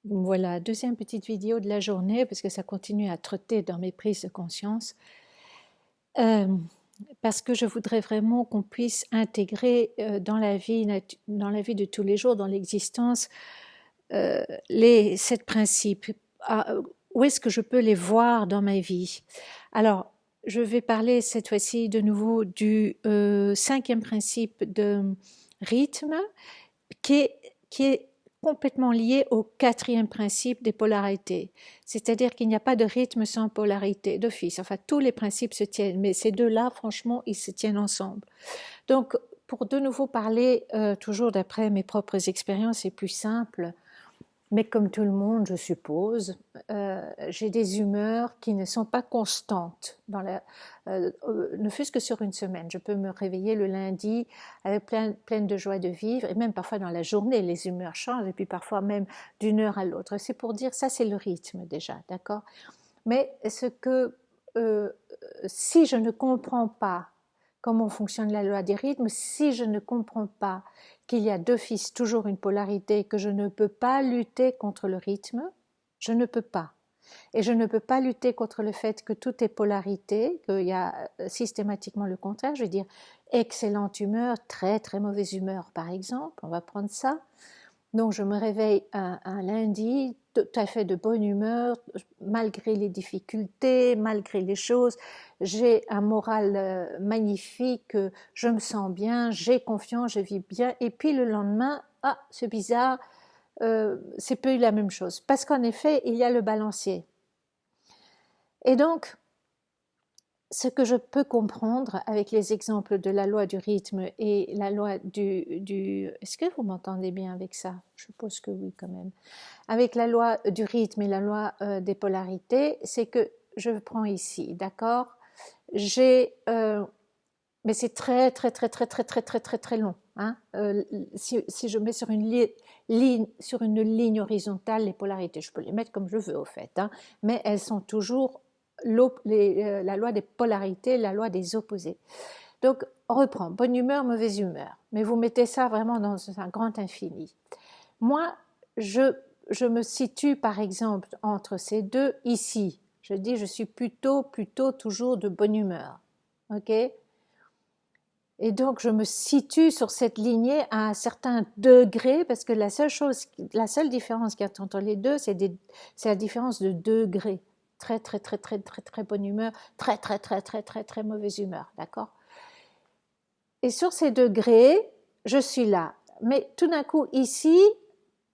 Voilà, deuxième petite vidéo de la journée, parce que ça continue à trotter dans mes prises de conscience, euh, parce que je voudrais vraiment qu'on puisse intégrer dans la vie, dans la vie de tous les jours, dans l'existence, les 7 principes. Où est-ce que je peux les voir dans ma vie? Alors, je vais parler cette fois-ci de nouveau du 5e principe de rythme, qui est complètement lié au 4e principe des polarités. C'est-à-dire qu'il n'y a pas de rythme sans polarité d'office. Enfin, tous les principes se tiennent, mais ces deux-là, franchement, ils se tiennent ensemble. Donc, pour de nouveau parler, toujours d'après mes propres expériences, c'est plus simple. Mais comme tout le monde, je suppose, j'ai des humeurs qui ne sont pas constantes, ne fût-ce que sur une semaine. Je peux me réveiller le lundi avec pleine de joie de vivre, et même parfois dans la journée, les humeurs changent, et puis parfois même d'une heure à l'autre. C'est pour dire, ça c'est le rythme déjà, d'accord? Mais si je ne comprends pas comment fonctionne la loi des rythmes, si je ne comprends pas qu'il y a d'office toujours une polarité, que je ne peux pas lutter contre le rythme, je ne peux pas. Et je ne peux pas lutter contre le fait que tout est polarité, qu'il y a systématiquement le contraire. Je veux dire, excellente humeur, très très mauvaise humeur par exemple, on va prendre ça. Donc je me réveille un lundi tout à fait de bonne humeur, malgré les difficultés, malgré les choses. J'ai un moral magnifique, je me sens bien, j'ai confiance, je vis bien. Et puis le lendemain, ah, c'est bizarre, c'est peu la même chose. Parce qu'en effet, il y a le balancier. Et donc, ce que je peux comprendre avec les exemples de la loi du rythme et la loi du est-ce que vous m'entendez bien avec ça? Je suppose que oui quand même. Avec la loi du rythme et la loi des polarités, c'est que je prends ici, d'accord? J'ai mais c'est très très très très très très très très très long. Hein? Si je mets sur une ligne horizontale les polarités, je peux les mettre comme je veux au fait, hein? Mais elles sont toujours la loi des polarités, la loi des opposés. Donc on reprend, bonne humeur, mauvaise humeur, mais vous mettez ça vraiment dans un grand infini. Moi, je me situe par exemple entre ces deux ici. Je dis je suis plutôt toujours de bonne humeur, ok? Et donc, je me situe sur cette lignée à un certain degré, parce que la seule différence qu'il y a entre les deux, c'est la différence de degré. Très, très, très, très, très, très bonne humeur, très, très, très, très, très, très mauvaise humeur, d'accord? Et sur ces degrés, je suis là. Mais tout d'un coup, ici,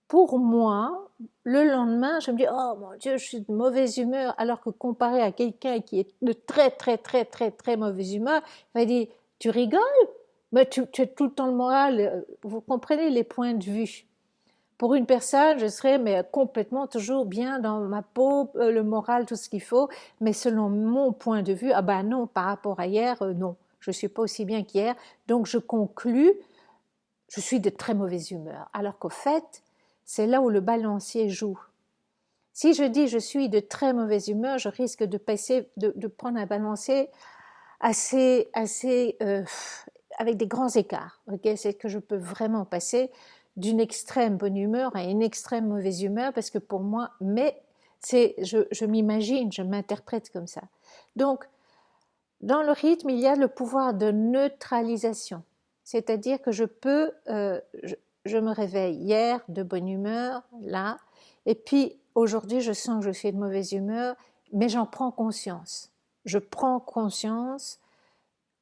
pour moi, le lendemain, je me dis, oh mon Dieu, je suis de mauvaise humeur, alors que comparé à quelqu'un qui est de très, très, très, très, très mauvaise humeur, il va dire, tu rigoles? Mais tu as tout le temps le moral. Vous comprenez les points de vue. Pour une personne, je serais mais complètement toujours bien dans ma peau, le moral, tout ce qu'il faut. Mais selon mon point de vue, ah ben non, par rapport à hier, non, je suis pas aussi bien qu'hier. Donc je conclus, je suis de très mauvaise humeur. Alors qu'au fait, c'est là où le balancier joue. Si je dis je suis de très mauvaise humeur, je risque de prendre un balancier assez avec des grands écarts. Okay, c'est que je peux vraiment passer d'une extrême bonne humeur à une extrême mauvaise humeur, parce que pour moi, je m'imagine, je m'interprète comme ça. Donc, dans le rythme, il y a le pouvoir de neutralisation, c'est-à-dire que je me réveille hier de bonne humeur, là, et puis aujourd'hui, je sens que je suis de mauvaise humeur, mais j'en prends conscience. Je prends conscience.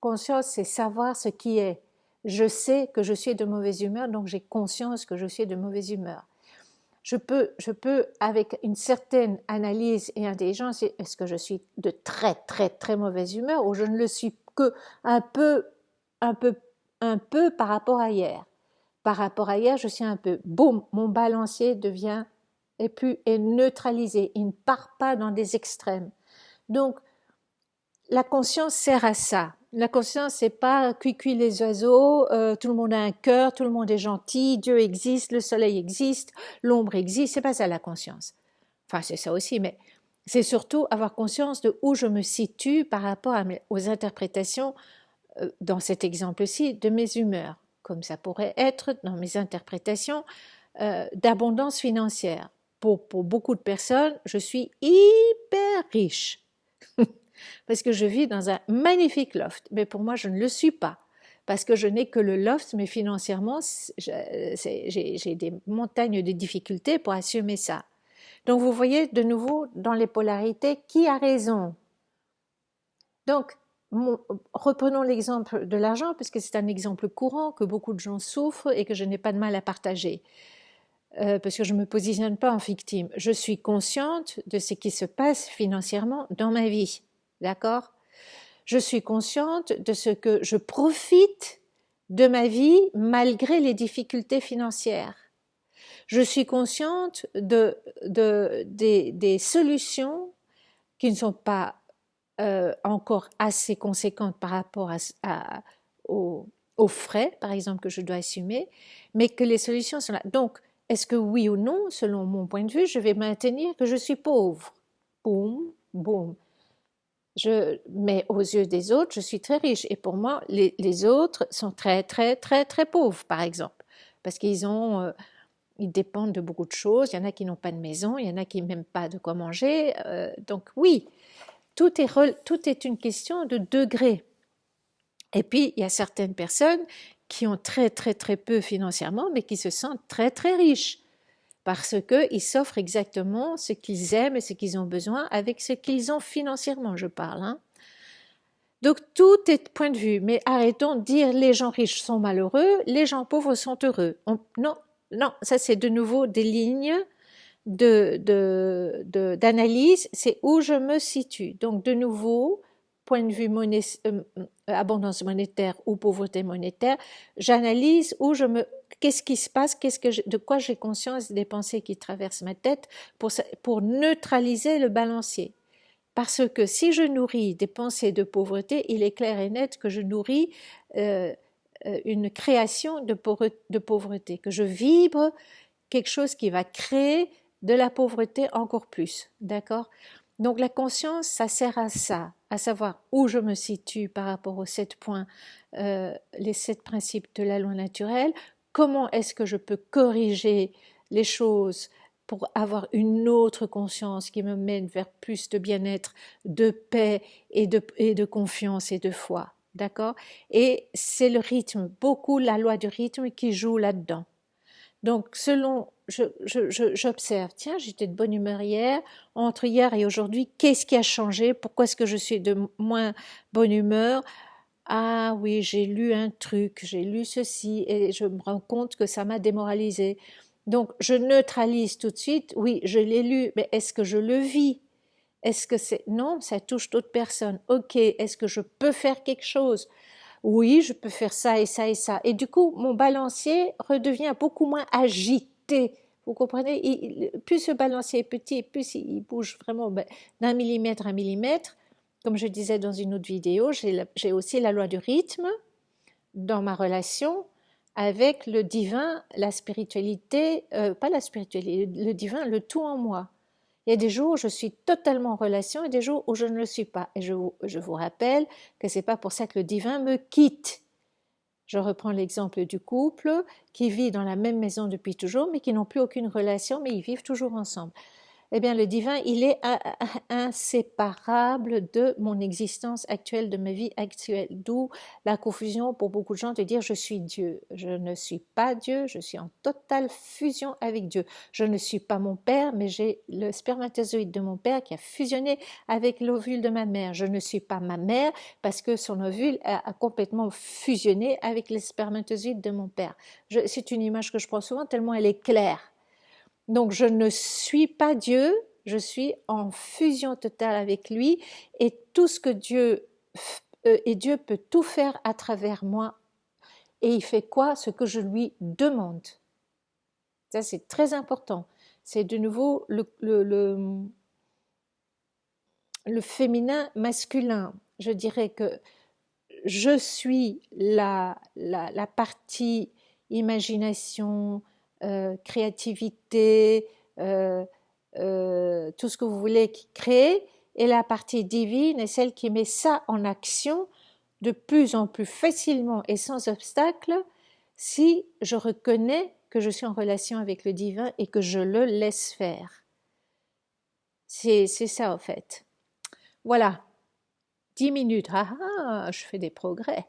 Conscience, c'est savoir ce qui est. Je sais que je suis de mauvaise humeur, donc j'ai conscience que je suis de mauvaise humeur. Je peux, avec une certaine analyse et intelligence, est-ce que je suis de très très très mauvaise humeur ou je ne le suis que un peu, un peu, un peu par rapport à hier. Par rapport à hier, je suis un peu, boum, mon balancier devient est neutralisé. Il ne part pas dans des extrêmes. Donc, la conscience sert à ça. La conscience, c'est pas cuicui les oiseaux, tout le monde a un cœur, tout le monde est gentil, Dieu existe, le soleil existe, l'ombre existe. C'est pas ça la conscience. Enfin, c'est ça aussi, mais c'est surtout avoir conscience de où je me situe par rapport aux interprétations, dans cet exemple-ci, de mes humeurs, comme ça pourrait être dans mes interprétations d'abondance financière. pour beaucoup de personnes, je suis hyper riche parce que je vis dans un magnifique loft. Mais pour moi, je ne le suis pas parce que je n'ai que le loft, mais financièrement, j'ai des montagnes de difficultés pour assumer ça. Donc vous voyez de nouveau dans les polarités qui a raison. Donc reprenons l'exemple de l'argent puisque c'est un exemple courant que beaucoup de gens souffrent et que je n'ai pas de mal à partager. Parce que je ne me positionne pas en victime. Je suis consciente de ce qui se passe financièrement dans ma vie. D'accord ? Je suis consciente de ce que je profite de ma vie malgré les difficultés financières. Je suis consciente des solutions qui ne sont pas encore assez conséquentes par rapport aux frais, par exemple, que je dois assumer, mais que les solutions sont là. Donc, est-ce que oui ou non, selon mon point de vue, je vais maintenir que je suis pauvre? Boum, boum. Mais aux yeux des autres, je suis très riche. Et pour moi, les autres sont très, très, très, très pauvres, par exemple. Parce qu'ils dépendent de beaucoup de choses. Il y en a qui n'ont pas de maison, il y en a qui n'ont même pas de quoi manger. Donc oui, tout est une question de degré. Et puis, il y a certaines personnes qui ont très, très, très peu financièrement, mais qui se sentent très, très riches parce qu'ils s'offrent exactement ce qu'ils aiment et ce qu'ils ont besoin avec ce qu'ils ont financièrement, je parle. Hein. Donc, tout est point de vue, mais arrêtons de dire les gens riches sont malheureux, les gens pauvres sont heureux. Non, ça c'est de nouveau des lignes d'analyse, c'est où je me situe. Donc, de nouveau, point de vue abondance monétaire ou pauvreté monétaire, j'analyse qu'est-ce qui se passe, de quoi j'ai conscience des pensées qui traversent ma tête pour neutraliser le balancier. Parce que si je nourris des pensées de pauvreté, il est clair et net que je nourris une création de pauvreté, que je vibre quelque chose qui va créer de la pauvreté encore plus, d'accord ? Donc la conscience, ça sert à ça, à savoir où je me situe par rapport aux 7 points, les 7 principes de la loi naturelle, comment est-ce que je peux corriger les choses pour avoir une autre conscience qui me mène vers plus de bien-être, de paix et de confiance et de foi, d'accord ? Et c'est le rythme, beaucoup la loi du rythme qui joue là-dedans. Donc, j'observe, tiens, j'étais de bonne humeur hier, entre hier et aujourd'hui, qu'est-ce qui a changé? Pourquoi est-ce que je suis de moins bonne humeur? Ah oui, j'ai lu un truc, j'ai lu ceci, et je me rends compte que ça m'a démoralisée. Donc, je neutralise tout de suite, oui, je l'ai lu, mais est-ce que je le vis? Est-ce que c'est... Non, ça touche d'autres personnes. Ok, est-ce que je peux faire quelque chose? Oui, je peux faire ça et ça et ça. Et du coup, mon balancier redevient beaucoup moins agité. Vous comprenez? Plus ce balancier est petit, plus il bouge vraiment d'un millimètre à millimètre. Comme je disais dans une autre vidéo, j'ai aussi la loi du rythme dans ma relation avec le divin, la spiritualité, pas la spiritualité, le divin, le tout en moi. Il y a des jours où je suis totalement en relation et des jours où je ne le suis pas. Et je vous rappelle que ce n'est pas pour ça que le divin me quitte. Je reprends l'exemple du couple qui vit dans la même maison depuis toujours, mais qui n'ont plus aucune relation, mais ils vivent toujours ensemble. Eh bien, le divin, il est inséparable de mon existence actuelle, de ma vie actuelle. D'où la confusion pour beaucoup de gens de dire « je suis Dieu ». Je ne suis pas Dieu, je suis en totale fusion avec Dieu. Je ne suis pas mon père, mais j'ai le spermatozoïde de mon père qui a fusionné avec l'ovule de ma mère. Je ne suis pas ma mère parce que son ovule a complètement fusionné avec les spermatozoïdes de mon père. C'est une image que je prends souvent tellement elle est claire. Donc je ne suis pas Dieu, je suis en fusion totale avec lui et tout ce que Dieu peut tout faire à travers moi. Et il fait quoi? Ce que je lui demande. Ça c'est très important. C'est de nouveau le féminin masculin. Je dirais que je suis la partie imagination, créativité, tout ce que vous voulez qui crée, et la partie divine est celle qui met ça en action de plus en plus facilement et sans obstacle si je reconnais que je suis en relation avec le divin et que je le laisse faire. C'est ça en fait. Voilà, 10 minutes, je fais des progrès.